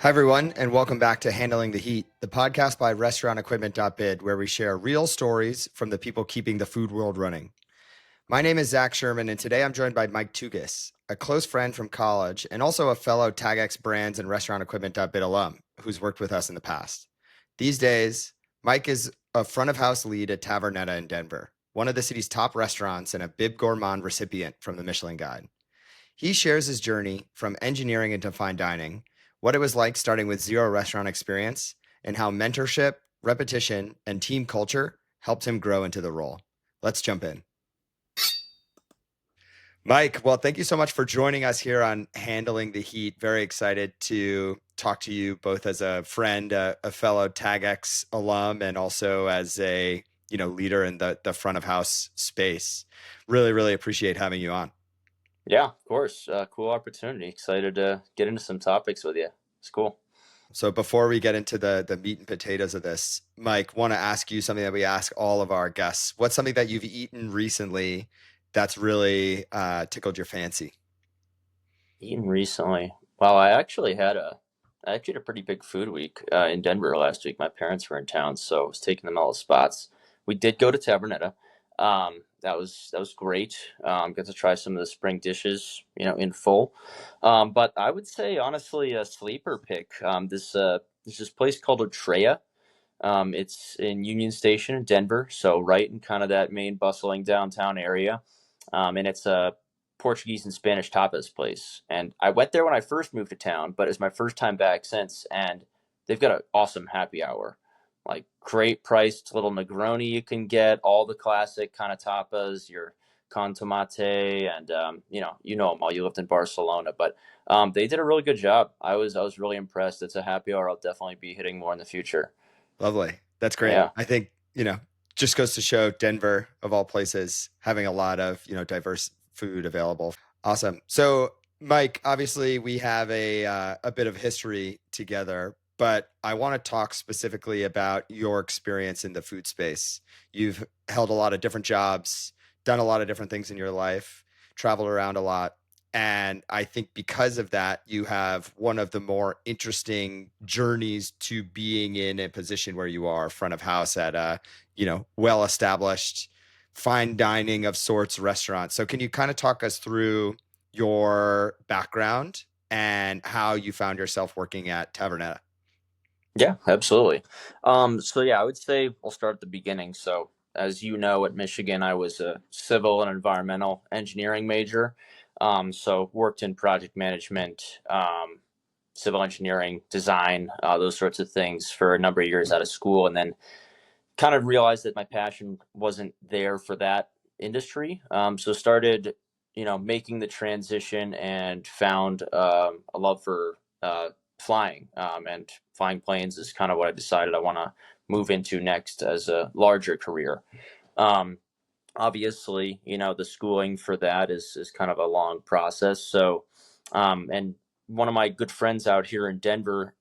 Hi, everyone, and welcome back to Handling the Heat, the podcast by restaurantequipment.bid, where we share real stories from the people keeping the food world running. My name is Zach Sherman, and today I'm joined by Mike Tougas, a close friend from college and also a fellow Tougas Brands and restaurantequipment.bid alum who's worked with us in the past. These days, Mike is a front of house lead at Tavernetta in Denver, one of the city's top restaurants and a Bib Gourmand recipient from the Michelin Guide. He shares his journey from engineering into fine dining, what it was like starting with zero restaurant experience, and how mentorship, repetition, and team culture helped him grow into the role. Let's jump in. Mike, well, thank you so much for joining us here on Handling the Heat. Very excited to talk to you both as a friend, a fellow TagX alum, and also as a leader in the front of house space. Really, really appreciate having you on. Yeah, of course. Cool opportunity. Excited to get into some topics with you. It's cool. So before we get into the meat and potatoes of this, Mike, want to ask you something that we ask all of our guests. What's something that you've eaten recently that's really tickled your fancy? Eaten recently. Well, I actually had a pretty big food week in Denver last week. My parents were in town, so I was taking them all the spots. We did go to Tavernetta. That was great. Got to try some of the spring dishes, in full. But I would say honestly a sleeper pick. There's this place called Otrea. It's in Union Station in Denver, so right in kind of that main bustling downtown area. And it's a Portuguese and Spanish tapas place. And I went there when I first moved to town, but it's my first time back since. And they've got an awesome happy hour, like great priced little Negroni you can get, all the classic kind of tapas, your con tomate, and you know them all. You lived in Barcelona, but they did a really good job. I was really impressed. It's a happy hour I'll definitely be hitting more in the future. Lovely. That's great. Yeah. I think, just goes to show Denver of all places having a lot of, diverse food available. Awesome. So, Mike, obviously we have a bit of history together, but I want to talk specifically about your experience in the food space. You've held a lot of different jobs, done a lot of different things in your life, traveled around a lot. And I think because of that, you have one of the more interesting journeys to being in a position where you are front of house at a, well established fine dining of sorts restaurant. So can you kind of talk us through your background and how you found yourself working at Tavernetta? Yeah, absolutely. So yeah, I would say I'll start at the beginning. So as you know, at Michigan, I was a civil and environmental engineering major. So worked in project management, civil engineering, design, those sorts of things for a number of years out of school, and then kind of realized that my passion wasn't there for that industry. So started, making the transition and found a love for flying. And flying planes is kind of what I decided I want to move into next as a larger career. Um, Obviously, the schooling for that is kind of a long process. So, and one of my good friends out here in Denver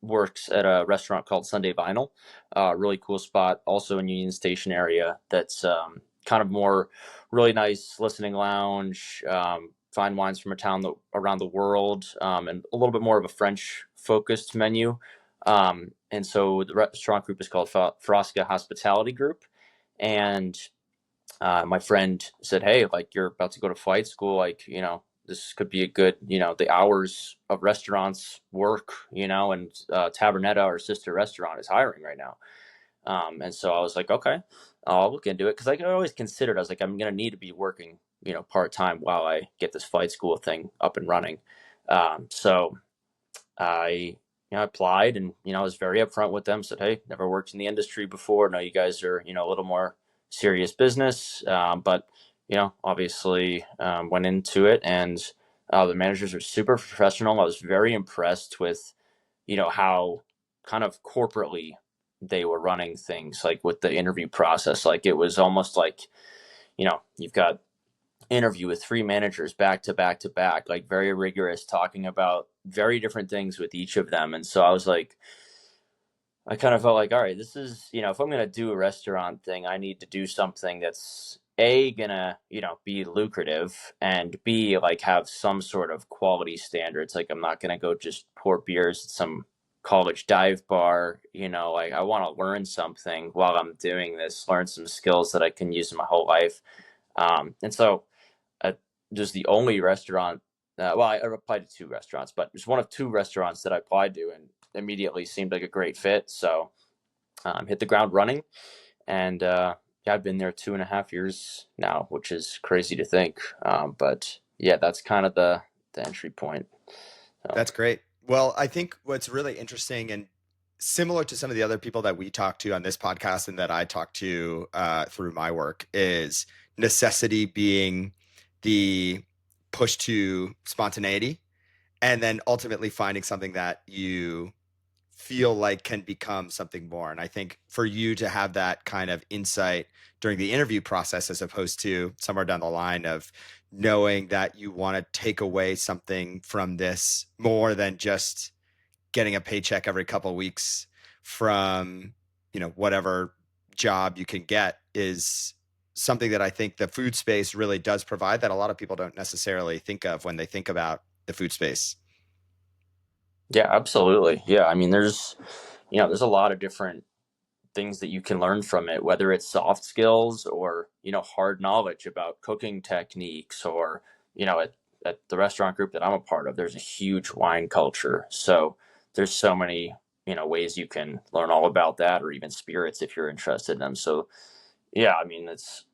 works at a restaurant called Sunday Vinyl. Really cool spot, also in Union Station area. That's kind of more really nice listening lounge, fine wines from around the world, and a little bit more of a French focused menu. And so the restaurant group is called Frosca Hospitality Group, and my friend said, "Hey, like you're about to go to flight school, like this could be a good, the hours of restaurants work, and Tavernetta, our sister restaurant, is hiring right now." And so I was like, "Okay, I'll look into it," because I always considered, I was like, I'm gonna need to be working, part time while I get this flight school thing up and running. So I. Applied and I was very upfront with them. Said, "Hey, never worked in the industry before. No, you guys are a little more serious business, but obviously went into it, and the managers were super professional. I was very impressed with how kind of corporately they were running things, like with the interview process. Like it was almost like you've got interview with three managers back to back to back, like very rigorous, talking about very different things with each of them. And so I was like, I kind of felt like, all right, this is, if I'm going to do a restaurant thing, I need to do something that's A, gonna, be lucrative, and B, like have some sort of quality standards. Like I'm not gonna go just pour beers at some college dive bar, like I want to learn something while I'm doing this, learn some skills that I can use in my whole life. And so uh, just the only restaurant, well, I applied to two restaurants, but it's one of two restaurants that I applied to and immediately seemed like a great fit. So hit the ground running. And yeah, I've been there 2.5 years now, which is crazy to think. But yeah, that's kind of the entry point. So. That's great. Well, I think what's really interesting and similar to some of the other people that we talk to on this podcast and that I talk to through my work is necessity being the push to spontaneity, and then ultimately finding something that you feel like can become something more. And I think for you to have that kind of insight during the interview process, as opposed to somewhere down the line of knowing that you want to take away something from this more than just getting a paycheck every couple of weeks from, whatever job you can get, is something that I think the food space really does provide that a lot of people don't necessarily think of when they think about the food space. Yeah, absolutely. Yeah, I mean, there's a lot of different things that you can learn from it, whether it's soft skills or, hard knowledge about cooking techniques or, at the restaurant group that I'm a part of, there's a huge wine culture. So there's so many, ways you can learn all about that or even spirits if you're interested in them. So yeah, I mean,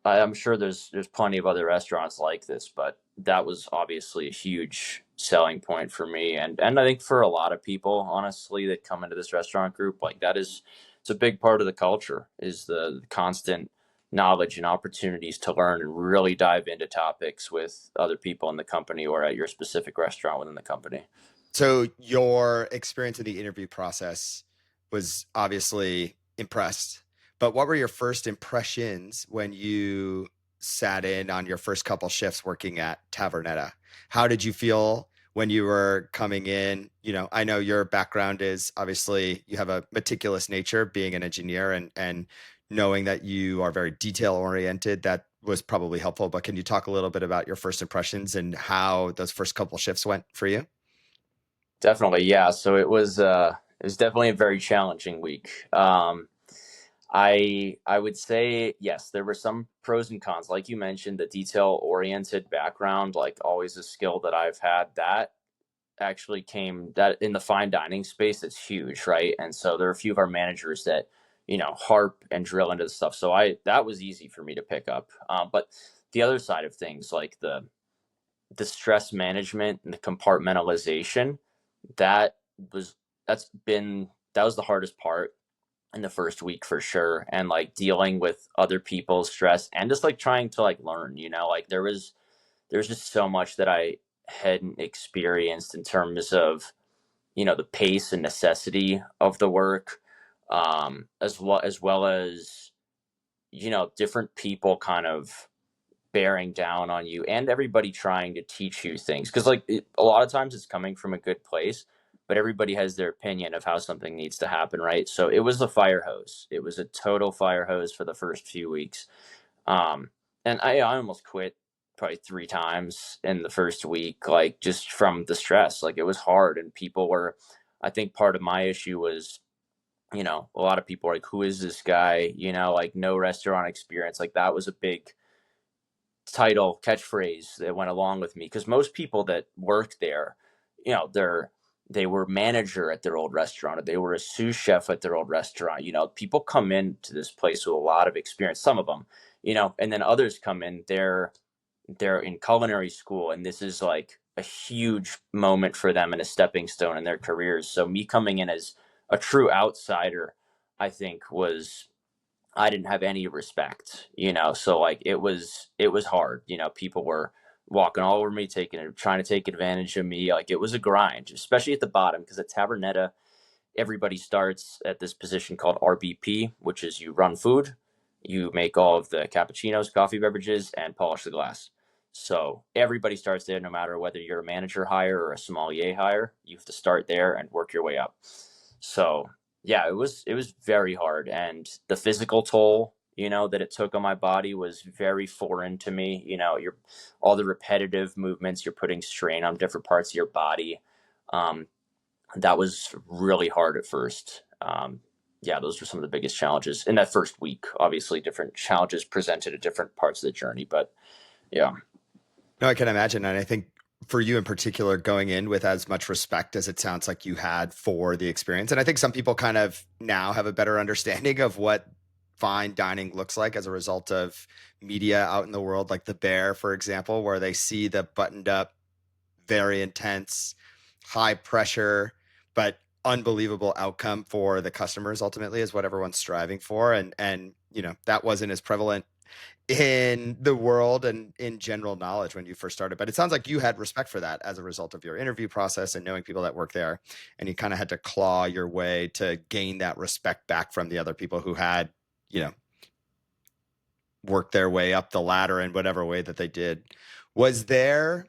I'm sure there's plenty of other restaurants like this, but that was obviously a huge selling point for me, and I think for a lot of people, honestly, that come into this restaurant group, like it's a big part of the culture is the constant knowledge and opportunities to learn and really dive into topics with other people in the company or at your specific restaurant within the company. So your experience in the interview process was obviously impressed, but what were your first impressions when you sat in on your first couple shifts working at Tavernetta? How did you feel when you were coming in? I know your background is obviously you have a meticulous nature being an engineer, and knowing that you are very detail oriented, that was probably helpful. But can you talk a little bit about your first impressions and how those first couple shifts went for you? Definitely, yeah. So it was definitely a very challenging week. I would say yes, there were some pros and cons. Like you mentioned, the detail oriented background, like always a skill that I've had, that actually came that in the fine dining space, it's huge, right? And so there are a few of our managers that, harp and drill into the stuff. So I that was easy for me to pick up. But the other side of things, like the stress management and the compartmentalization, that was that was the hardest part in the first week for sure, and like dealing with other people's stress and just like trying to like learn, like there's just so much that I hadn't experienced in terms of, the pace and necessity of the work, as well as different people kind of bearing down on you and everybody trying to teach you things, because like a lot of times it's coming from a good place, but everybody has their opinion of how something needs to happen, right? So it was a fire hose, it was a total fire hose for the first few weeks. um and I almost quit probably 3 times in the first week, like just from the stress. Like it was hard, and people were, I think part of my issue was, a lot of people are like, who is this guy, like no restaurant experience. Like that was a big title catchphrase that went along with me, because most people that work there, they were manager at their old restaurant, or they were a sous chef at their old restaurant. People come into this place with a lot of experience, some of them, and then others come in, they're in culinary school, and this is like a huge moment for them and a stepping stone in their careers. So me coming in as a true outsider, I think was, I didn't have any respect, so like it was hard. People were walking all over me, trying to take advantage of me. Like it was a grind, especially at the bottom, because at Tavernetta, everybody starts at this position called RBP, which is you run food, you make all of the cappuccinos, coffee beverages, and polish the glass. So everybody starts there, no matter whether you're a manager hire or a sommelier hire. You have to start there and work your way up. So yeah, it was very hard, and the physical toll. that it took on my body was very foreign to me. You're all the repetitive movements, you're putting strain on different parts of your body. Um, that was really hard at first. Yeah, those were some of the biggest challenges in that first week. Obviously, different challenges presented at different parts of the journey, but yeah. No, I can imagine. And I think for you in particular, going in with as much respect as it sounds like you had for the experience. And I think some people kind of now have a better understanding of what fine dining looks like as a result of media out in the world, like The Bear, for example, where they see the buttoned up, very intense, high pressure, but unbelievable outcome for the customers ultimately is what everyone's striving for. And that wasn't as prevalent in the world and in general knowledge when you first started. But it sounds like you had respect for that as a result of your interview process and knowing people that work there. And you kind of had to claw your way to gain that respect back from the other people who had, you know, worked their way up the ladder in whatever way that they did. Was there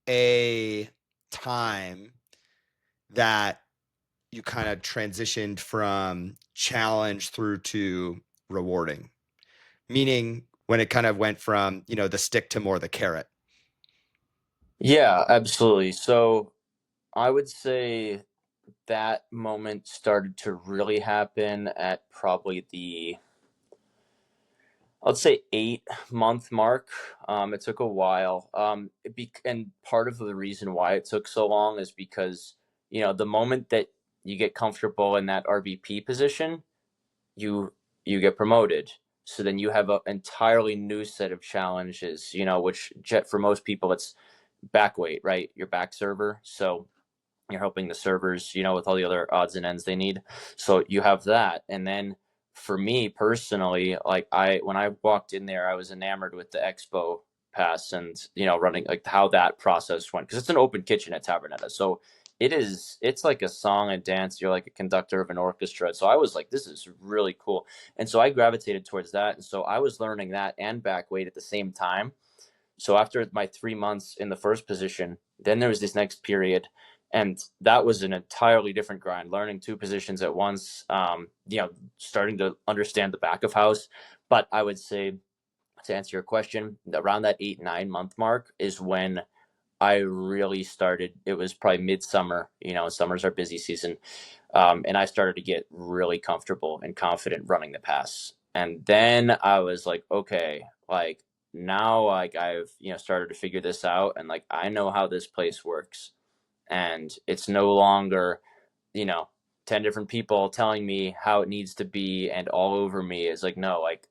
a time that you kind of transitioned from challenge through to rewarding? Meaning when it kind of went from, the stick to more the carrot. Yeah, absolutely. So I would say that moment started to really happen at probably I'd say 8-month mark. It took a while. And part of the reason why it took so long is because, the moment that you get comfortable in that RVP position, you you get promoted. So then you have an entirely new set of challenges, which jet for most people it's back weight, right? Your back server. So you're helping the servers, with all the other odds and ends they need. So you have that. And then for me personally, like when I walked in there, I was enamored with the expo pass and, running like how that process went. Cause it's an open kitchen at Tavernetta. So it's like a song and dance. You're like a conductor of an orchestra. So I was like, this is really cool. And so I gravitated towards that. And so I was learning that and back weight at the same time. So after my 3 months in the first position, then there was this next period, and that was an entirely different grind. Learning two positions at once, starting to understand the back of house. But I would say, to answer your question, around that 8-9 month mark is when I really started. It was probably midsummer. Summer's our busy season, and I started to get really comfortable and confident running the pass. And then I was like, okay, like now, like I've started to figure this out, and like I know how this place works, and it's no longer, you know, 10 different people telling me how it needs to be and all over me. Is like no, like,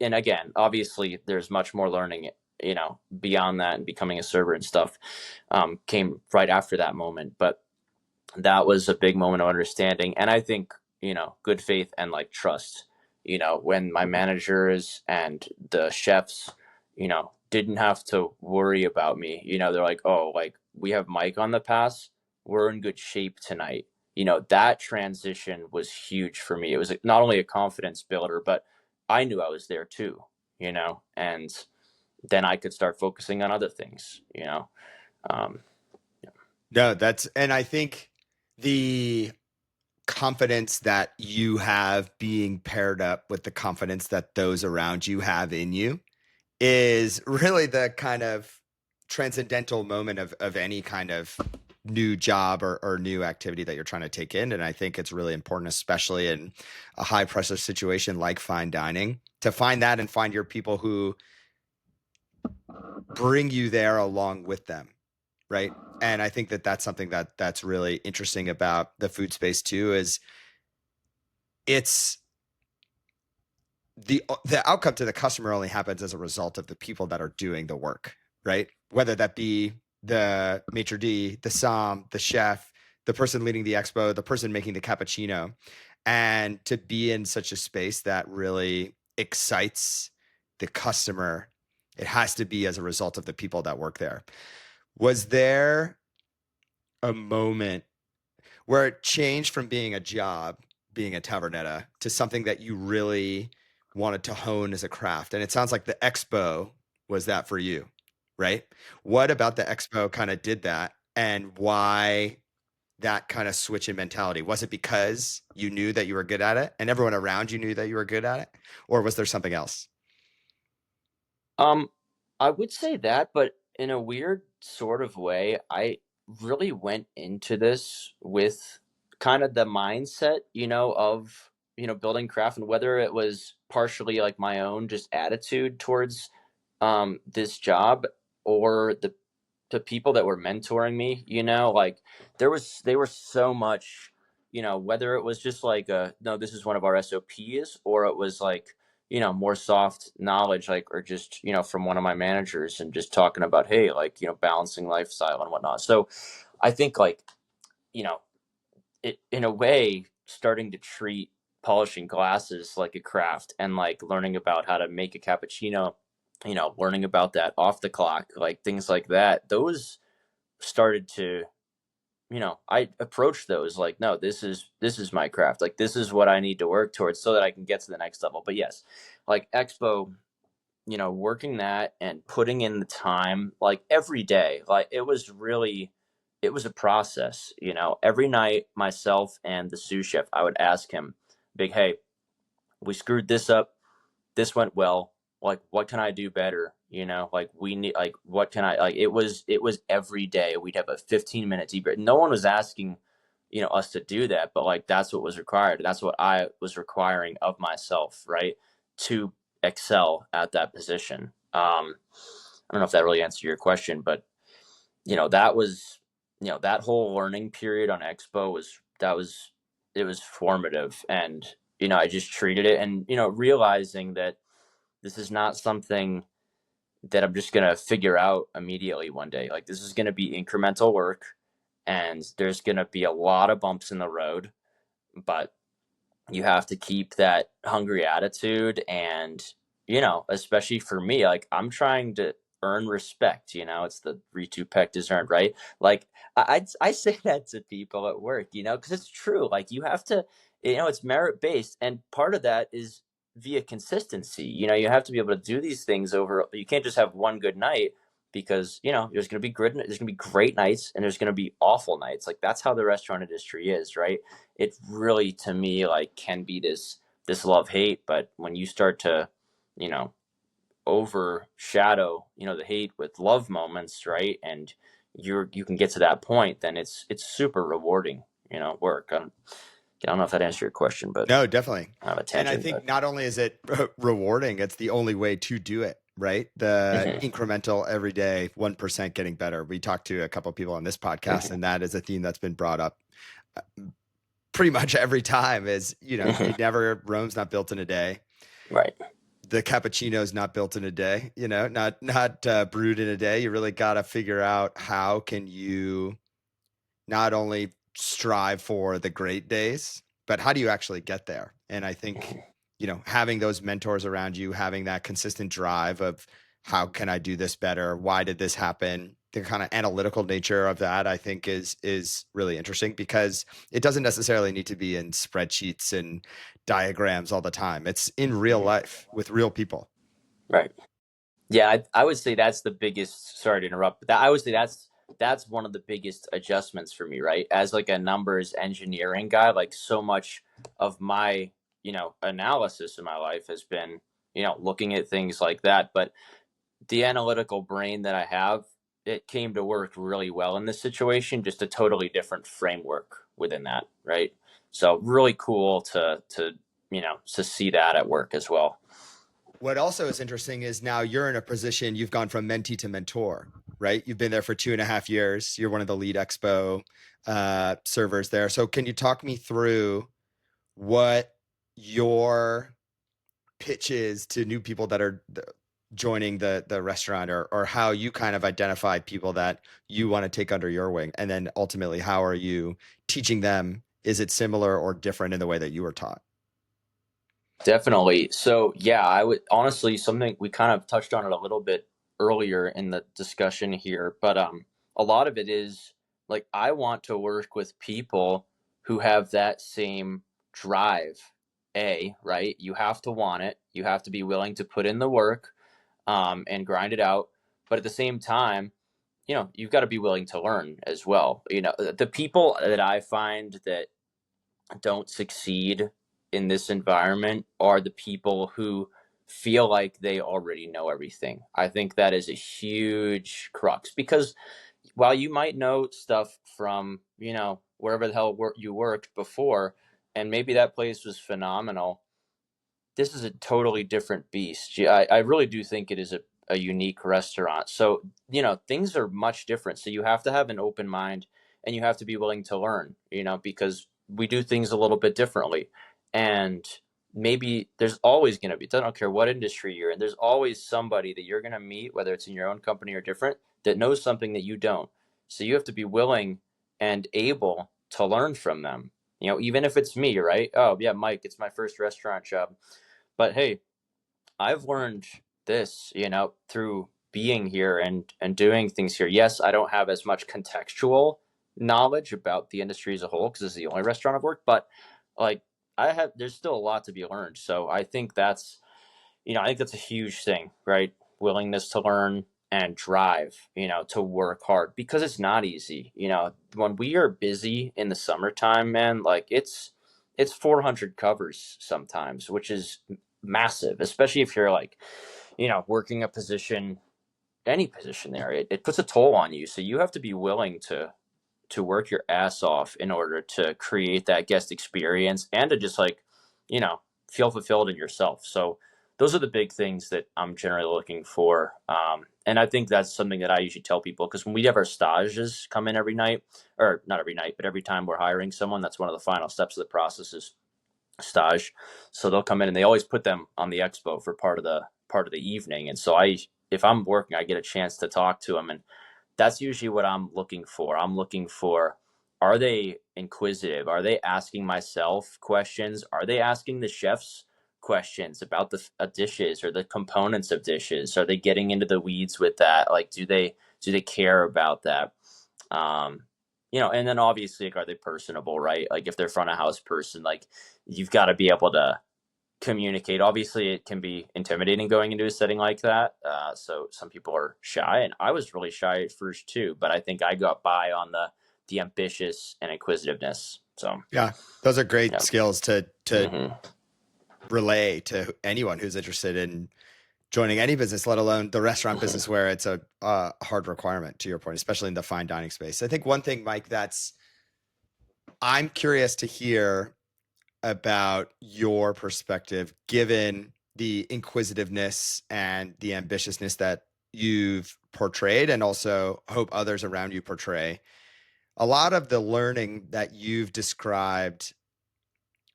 and again, obviously, there's much more learning. Beyond that and becoming a server and stuff came right after that moment, but that was a big moment of understanding. And I think, good faith and like trust, when my managers and the chefs, didn't have to worry about me. They're like, oh, like we have Mike on the pass. We're in good shape tonight. That transition was huge for me. It was not only a confidence builder, but I knew I was there too, and then I could start focusing on other things. Um, No, and I think the confidence that you have being paired up with the confidence that those around you have in you is really the kind of transcendental moment of any kind of new job or new activity that you're trying to take in. And I think it's really important, especially in a high pressure situation like fine dining, to find that and find your people who bring you there along with them. Right. And I think that that's something that's really interesting about the food space too, is it's the outcome to the customer only happens as a result of the people that are doing the work, right? Whether that be the maitre d', the som, the chef, the person leading the expo, the person making the cappuccino, and to be in such a space that really excites the customer, it has to be as a result of the people that work there. Was there a moment where it changed from being a job, being a Tavernetta, to something that you really wanted to hone as a craft? And it sounds like the expo was that for you, right? What about the expo kind of did that, and why that kind of switch in mentality? Was it because you knew that you were good at it and everyone around you knew that you were good at it? Or was there something else? Um, I would say that, but in a weird sort of way, I really went into this with kind of the mindset, of, building craft, and whether it was partially like my own just attitude towards this job, or the people that were mentoring me, like they were so much, whether it was just like no, this is one of our SOPs, or it was like, more soft knowledge, like, or just, from one of my managers and just talking about, hey, like, balancing lifestyle and whatnot. So I think, like, you know, it, in a way, starting to treat polishing glasses like a craft, and like learning about how to make a cappuccino, learning about that off the clock, like things like that, those started to, I approached those like, no, this is my craft, like this is what I need to work towards so that I can get to the next level. But yes, like expo, working that and putting in the time, like every day, like it was a process. Every night, myself and the sous chef, I would ask him, big, hey, we screwed this up, this went well, like what can I do better, like we need, like what can I, like it was every day we'd have a 15-minute debrief. No one was asking, us to do that, but like that's what was required. That's what I was requiring of myself, right, to excel at that position. I don't know if that really answered your question, but that was, that whole learning period on expo was, it was formative. And I just treated it, and realizing that this is not something that I'm just gonna figure out immediately one day. Like this is gonna be incremental work, and there's gonna be a lot of bumps in the road, but you have to keep that hungry attitude. And especially for me, like I'm trying to earn respect. It's the retupect is earned, right? Like I say that to people at work, because it's true. Like you have to, it's merit based, and part of that is via consistency. You have to be able to do these things over. You can't just have one good night, because there's going to be great nights, and there's going to be awful nights. Like that's how the restaurant industry is, right? It really, to me, like can be this love hate. But when you start to, you know overshadow, the hate with love moments, right, and you can get to that point, then it's super rewarding, work. I don't know if that answered your question, but No, definitely. I have a And I tangent. think But not only is it rewarding, it's the only way to do it, right? The hmm incremental every day, 1% getting better. We talked to a couple of people on this podcast, hmm and that is a theme that's been brought up pretty much every time is, hmm Rome's not built in a day. right. The cappuccino is not built in a day, not brewed in a day. You really got to figure out how can you not only strive for the great days, but how do you actually get there? And I think, Mhm. having those mentors around you, having that consistent drive of how can I do this better? Why did this happen? The kind of analytical nature of that, I think, is really interesting, because it doesn't necessarily need to be in spreadsheets and diagrams all the time. It's in real Mhm. life with real people. Right. Yeah, I would say that's the biggest. Sorry to interrupt, but I would say that's one of the biggest adjustments for me, right? As like a numbers engineering guy, like so much of my analysis in my life has been looking at things like that. But the analytical brain that I have, it came to work really well in this situation. Just a totally different framework within that, right? So really cool to see that at work as well. What also is interesting is now you're in a position, you've gone from mentee to mentor, right? You've been there for 2.5 years. You're one of the lead expo servers there. So can you talk me through what your pitch is to new people that are joining the restaurant, or how you kind of identify people that you want to take under your wing? And then ultimately, how are you teaching them? Is it similar or different in the way that you were taught? Definitely. So, yeah, I would honestly, something we kind of touched on it a little bit earlier in the discussion here, but a lot of it is like I want to work with people who have that same drive. Right? You have to want it. You have to be willing to put in the work and grind it out. But at the same time, you've got to be willing to learn as well. The people that I find that don't succeed in this environment are the people who feel like they already know everything. I think that is a huge crux because while you might know stuff from, wherever the hell you worked before, and maybe that place was phenomenal, this is a totally different beast. Yeah, I really do think it is a unique restaurant. So, things are much different. So you have to have an open mind and you have to be willing to learn, because we do things a little bit differently. And maybe there's always going to be, I don't care what industry you're in, there's always somebody that you're going to meet, whether it's in your own company or different, that knows something that you don't. So you have to be willing and able to learn from them. Even if it's me, right? Oh, yeah, Mike, it's my first restaurant job. But hey, I've learned this, through being here and doing things here. Yes, I don't have as much contextual knowledge about the industry as a whole because this is the only restaurant I've worked, but like there's still a lot to be learned. So I think that's a huge thing, right? Willingness to learn and drive, to work hard because it's not easy. When we are busy in the summertime, man, like it's 400 covers sometimes, which is massive, especially if you're like, working a position, any position there. It puts a toll on you. So you have to be willing to work your ass off in order to create that guest experience and to just like, you know, feel fulfilled in yourself. So those are the big things that I'm generally looking for. And I think that's something that I usually tell people because when we have our stages come in every night, or not every night, but every time we're hiring someone, that's one of the final steps of the process is stage. So they'll come in and they always put them on the expo for part of the evening. And so if I'm working, I get a chance to talk to them, and that's usually what I'm looking for. I'm looking for, are they inquisitive? Are they asking myself questions? Are they asking the chefs questions about the dishes or the components of dishes? Are they getting into the weeds with that? Like, do they care about that? Um, and then obviously, like, are they personable, right? Like, if they're front of house person, like, you've got to be able to communicate. Obviously, it can be intimidating going into a setting like that. So some people are shy, and I was really shy at first too. But I think I got by on the ambitious and inquisitiveness. So Yeah, those are great yeah. skills to Hmm. relay to anyone who's interested in joining any business, let alone the restaurant Hmm. business, where it's a hard requirement. To your point, especially in the fine dining space. I think one thing, Mike, that's I'm curious to hear about your perspective, given the inquisitiveness and the ambitiousness that you've portrayed, and also hope others around you portray. A lot of the learning that you've described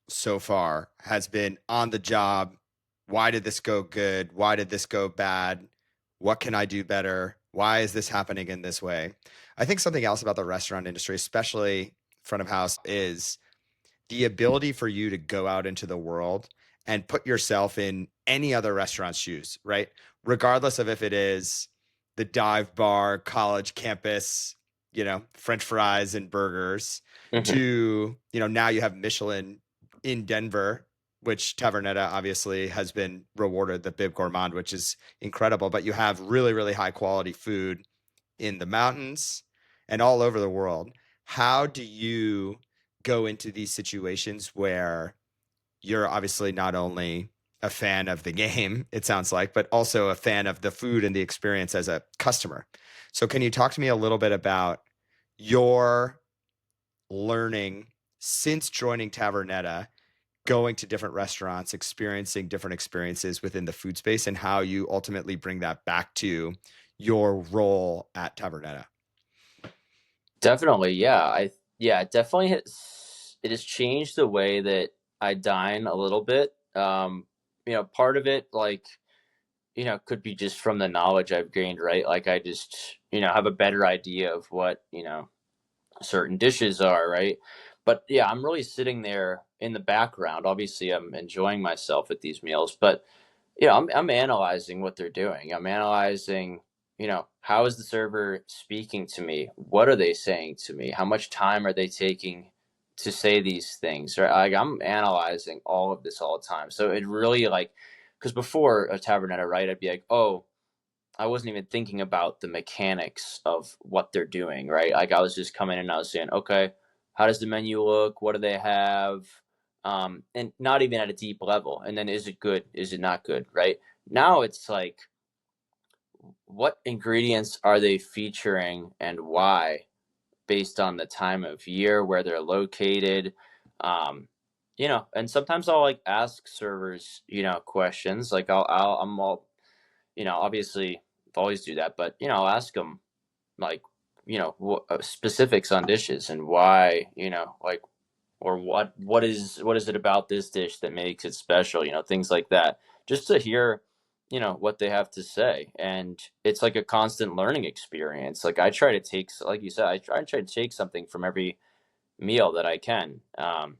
so far has been on the job. Why did this go good? Why did this go bad? What can I do better? Why is this happening in this way? I think something else about the restaurant industry, especially front of house, is the ability for you to go out into the world and put yourself in any other restaurant's shoes, right? Regardless of if it is the dive bar, college campus, French fries and burgers, Hmm. to, now you have Michelin in Denver, which Tavernetta obviously has been rewarded the Bib Gourmand, which is incredible. But you have really, really high quality food in the mountains and all over the world. How do you go into these situations where you're obviously not only a fan of the game, it sounds like, but also a fan of the food and the experience as a customer? So, can you talk to me a little bit about your learning since joining Tavernetta, going to different restaurants, experiencing different experiences within the food space, and how you ultimately bring that back to your role at Tavernetta? Definitely, yeah. It definitely it has changed the way that I dine a little bit. Part of it, like, could be just from the knowledge I've gained, right? Like I just, have a better idea of what, certain dishes are, right? But yeah, I'm really sitting there in the background. Obviously, I'm enjoying myself at these meals, but I'm analyzing what they're doing. I'm analyzing, how is the server speaking to me? What are they saying to me? How much time are they taking to say these things? Right? Like I'm analyzing all of this all the time. So it really, like, because before a Tavernetta, right, I'd be like, oh, I wasn't even thinking about the mechanics of what they're doing, right? Like I was just coming in and I was saying, okay, how does the menu look? What do they have? And not even at a deep level. And then is it good? Is it not good? Right now, it's like, what ingredients are they featuring and why, based on the time of year, where they're located. Um, and sometimes I'll like ask servers, questions. Like I'm all, obviously always do that, but I'll ask them like, specifics on dishes and why, like, or what is it about this dish that makes it special, things like that, just to hear, what they have to say. And it's like a constant learning experience. Like I try to take, like you said, I try to take something from every meal that I can. And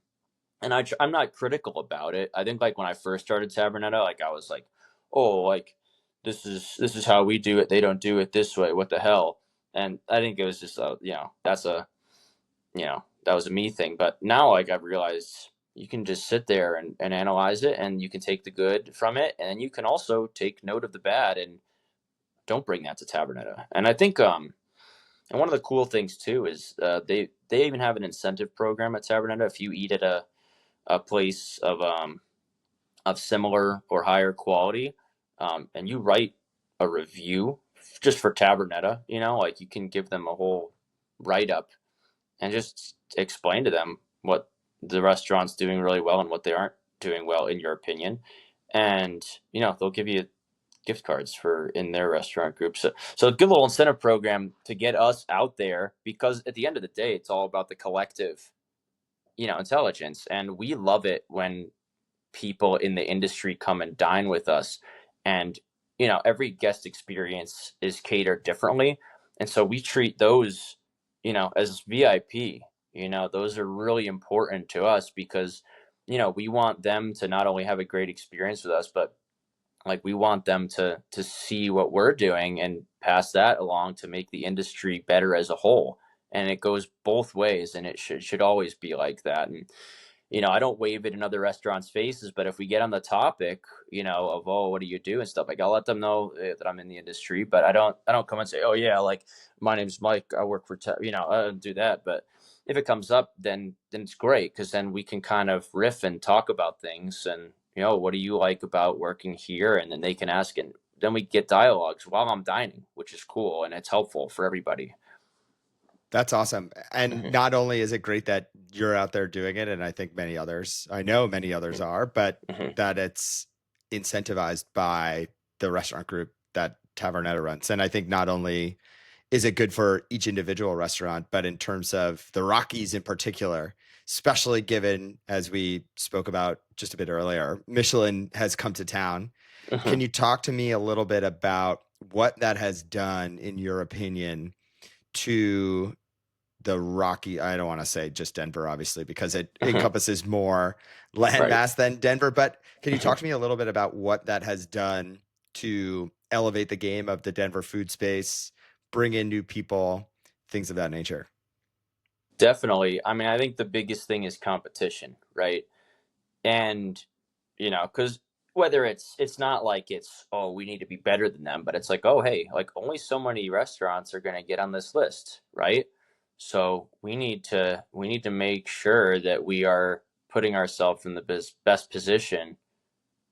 I'm not critical about it. I think like when I first started Tavernetta, like I was like, oh, like this is how we do it. They don't do it this way. What the hell? And I think it was just that was a me thing. But now like I've realized you can just sit there and analyze it, and you can take the good from it, and you can also take note of the bad and don't bring that to Tavernetta. And I think and one of the cool things too is they even have an incentive program at Tavernetta. If you eat at a place of similar or higher quality, and you write a review just for Tavernetta, like you can give them a whole write up and just explain to them what the restaurant's doing really well and what they aren't doing well in your opinion, and they'll give you gift cards for in their restaurant group. So a good little incentive program to get us out there, because at the end of the day, it's all about the collective, intelligence, and we love it when people in the industry come and dine with us. And every guest experience is catered differently, and so we treat those as VIP. Those are really important to us because we want them to not only have a great experience with us, but like we want them to see what we're doing and pass that along to make the industry better as a whole. And it goes both ways, and it should always be like that. And I don't wave it in other restaurants' faces, but if we get on the topic, of, oh, what do you do and stuff, like I'll let them know that I'm in the industry, but I don't come and say, oh yeah, like my name's Mike, I work for, I don't do that. But if it comes up, then it's great, because then we can kind of riff and talk about things, and what do you like about working here, and then they can ask, and then we get dialogues while I'm dining, which is cool and it's helpful for everybody. That's awesome. And Hmm. not only is it great that you're out there doing it, and I think I know many others are, but Hmm. that it's incentivized by the restaurant group that Tavernetta runs. And I think not only is it good for each individual restaurant, but in terms of the Rockies in particular, especially given, as we spoke about just a bit earlier, Michelin has come to town. Hmm. Can you talk to me a little bit about what that has done, in your opinion, to the Rocky? I don't want to say just Denver, obviously, because it Hmm. encompasses more Right. landmass than Denver. But can you Hmm. talk to me a little bit about what that has done to elevate the game of the Denver food space, bring in new people, things of that nature? Definitely. I mean, I think the biggest thing is competition, right? And because whether it's not like it's, oh, we need to be better than them, but it's like, oh, hey, like only so many restaurants are going to get on this list, right? So we need to make sure that we are putting ourselves in the best position,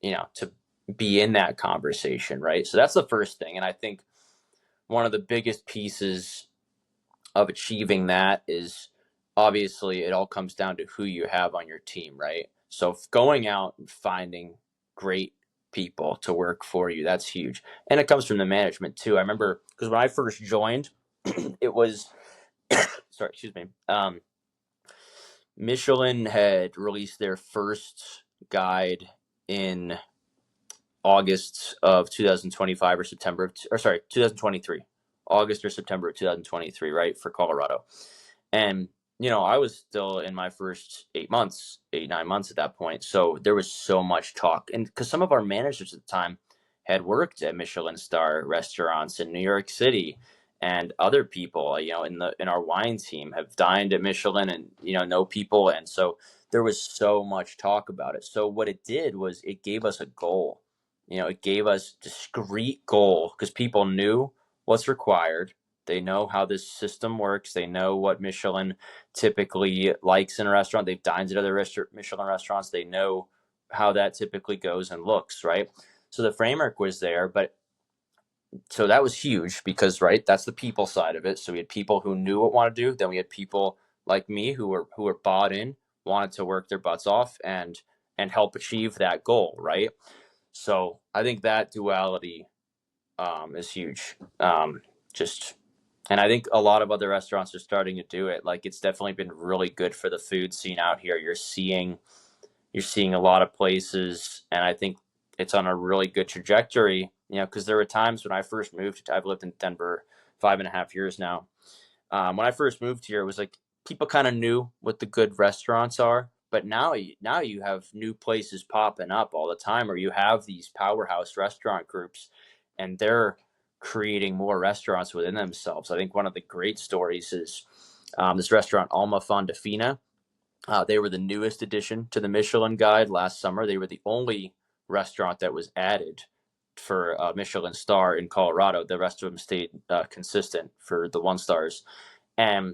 to be in that conversation, right? So that's the first thing, and I think one of the biggest pieces of achieving that is, obviously it all comes down to who you have on your team, right? So going out and finding great people to work for you, that's huge. And it comes from the management too. I remember because when I first joined, it was sorry, excuse me. Michelin had released their first guide in August of 2025 or September of, or sorry, 2023. August or September of 2023, right, for Colorado. And I was still in my first 8 months, 8, 9 months at that point. So there was so much talk, and because some of our managers at the time had worked at Michelin star restaurants in New York City, and other people, in our wine team have dined at Michelin, and know people, and so there was so much talk about it. So what it did was it gave us a goal, it gave us discrete goal because people knew what's required. They know how this system works. They know what Michelin typically likes in a restaurant. They've dined at other Michelin restaurants. They know how that typically goes and looks, right? So the framework was there, but so that was huge because, right, that's the people side of it. So we had people who knew what wanted to do. Then we had people like me who were bought in, wanted to work their butts off and help achieve that goal, right? So I think that duality is huge. Just and I think a lot of other restaurants are starting to do it. Like it's definitely been really good for the food scene out here. You're seeing a lot of places, and I think it's on a really good trajectory. Because there were times when I first moved. I've lived in Denver 5.5 years now. When I first moved here, it was like people kind of knew what the good restaurants are, but now you have new places popping up all the time, or you have these powerhouse restaurant groups, and they're creating more restaurants within themselves. I think one of the great stories is this restaurant Alma Fondafina. They were the newest addition to the Michelin Guide last summer. They were the only restaurant that was added for a Michelin star in Colorado. The rest of them stayed consistent for the 1 stars. And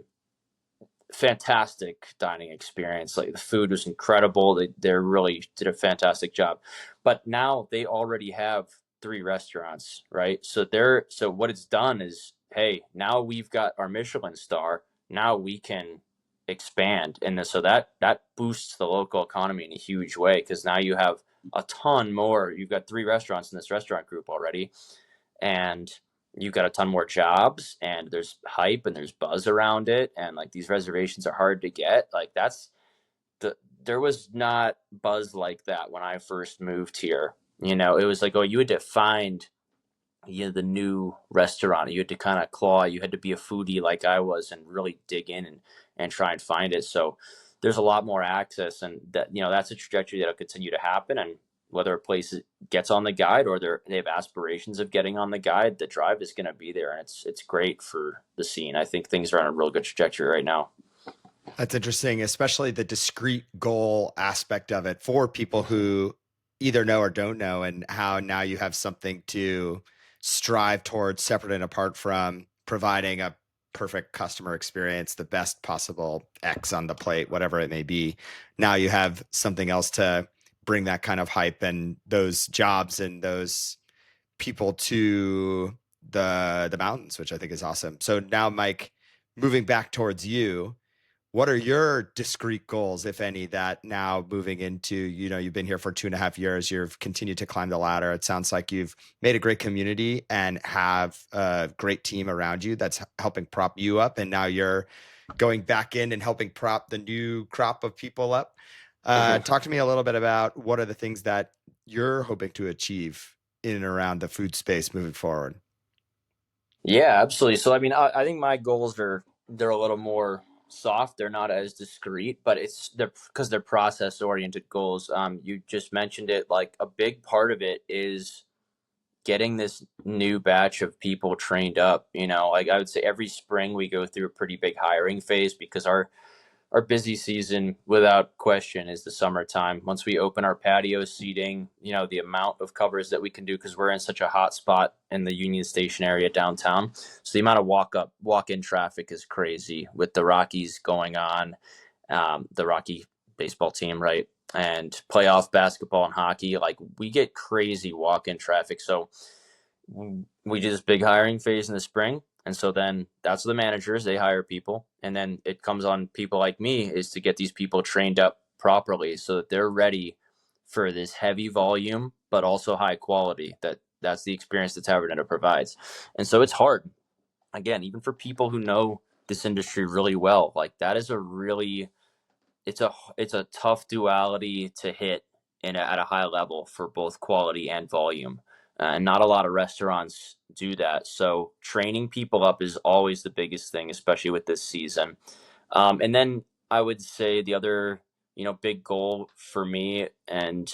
fantastic dining experience. Like the food was incredible. They really did a fantastic job. But now they already have 3 restaurants, right? So what it's done is, hey, now we've got our Michelin star. Now we can expand, and so that boosts the local economy in a huge way because now you have a ton more. You've got 3 restaurants in this restaurant group already, and you've got a ton more jobs, and there's hype and there's buzz around it, and like these reservations are hard to get. Like there was not buzz like that when I first moved here. It was like, oh, you had to find the new restaurant. You had to kind of claw. You had to be a foodie like I was and really dig in and try and find it. So there's a lot more access, and that's a trajectory that'll continue to happen. And whether a place gets on the guide or they have aspirations of getting on the guide, the drive is going to be there, and it's great for the scene. I think things are on a real good trajectory right now. That's interesting, especially the discrete goal aspect of it for people who either know or don't know, and how now you have something to strive towards separate and apart from providing a perfect customer experience, the best possible X on the plate, whatever it may be. Now you have something else to bring that kind of hype and those jobs and those people to the mountains, which I think is awesome. So now, Mike, moving back towards you, what are your discrete goals, if any, that now moving into, you've been here for 2.5 years, you've continued to climb the ladder. It sounds like you've made a great community and have a great team around you that's helping prop you up. And now you're going back in and helping prop the new crop of people up. Talk to me a little bit about what are the things that you're hoping to achieve in and around the food space moving forward. Yeah, absolutely. So I mean, I think my goals they're a little more soft. They're not as discreet, but they're because they're process oriented goals. You just mentioned it. Like a big part of it is getting this new batch of people trained up. Like I would say every spring we go through a pretty big hiring phase because our busy season, without question, is the summertime. Once we open our patio seating, the amount of covers that we can do because we're in such a hot spot in the Union Station area downtown. So the amount of walk-in traffic is crazy with the Rockies going on, the Rocky baseball team, right? And playoff basketball and hockey. Like we get crazy walk-in traffic. So we do this big hiring phase in the spring. And so then that's the managers, they hire people. And then it comes on people like me is to get these people trained up properly so that they're ready for this heavy volume, but also high quality. That's the experience that Tavernetta provides. And so it's hard. Again, even for people who know this industry really well, like that is it's a tough duality to hit at a high level for both quality and volume. And not a lot of restaurants do that. So training people up is always the biggest thing, especially with this season. And then I would say the other, big goal for me and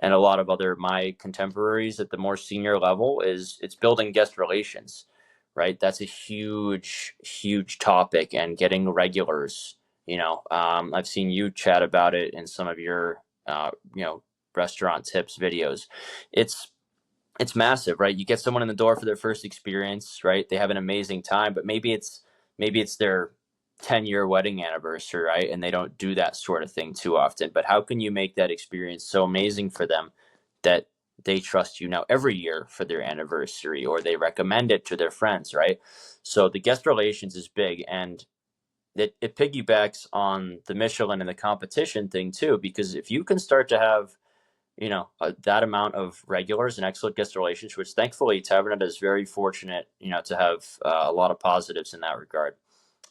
a lot of other my contemporaries at the more senior level is it's building guest relations, right? That's a huge, huge topic, and getting regulars. I've seen you chat about it in some of your, restaurant tips videos. It's it's massive, right? You get someone in the door for their first experience, right? They have an amazing time, but maybe it's their 10-year wedding anniversary, right? And they don't do that sort of thing too often. But how can you make that experience so amazing for them that they trust you now every year for their anniversary, or they recommend it to their friends, right? So the guest relations is big, and it piggybacks on the Michelin and the competition thing too, because if you can start to have that amount of regulars and excellent guest relations, which thankfully Tavernetta is very fortunate, to have a lot of positives in that regard.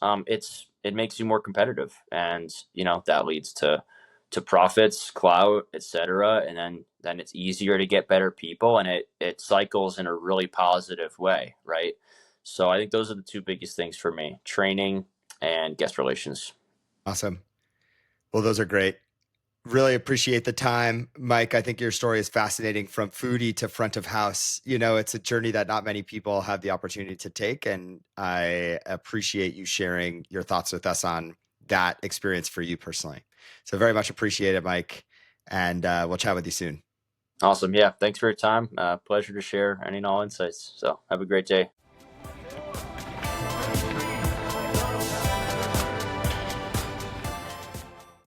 It makes you more competitive, and that leads to profits, clout, etc. And then it's easier to get better people, and it cycles in a really positive way, right? So I think those are the two biggest things for me: training and guest relations. Awesome. Well, those are great. Really appreciate the time, Mike. I think your story is fascinating from foodie to front of house. It's a journey that not many people have the opportunity to take. And I appreciate you sharing your thoughts with us on that experience for you personally. So, very much appreciate it, Mike. And we'll chat with you soon. Awesome. Yeah. Thanks for your time. Pleasure to share any and all insights. So have a great day.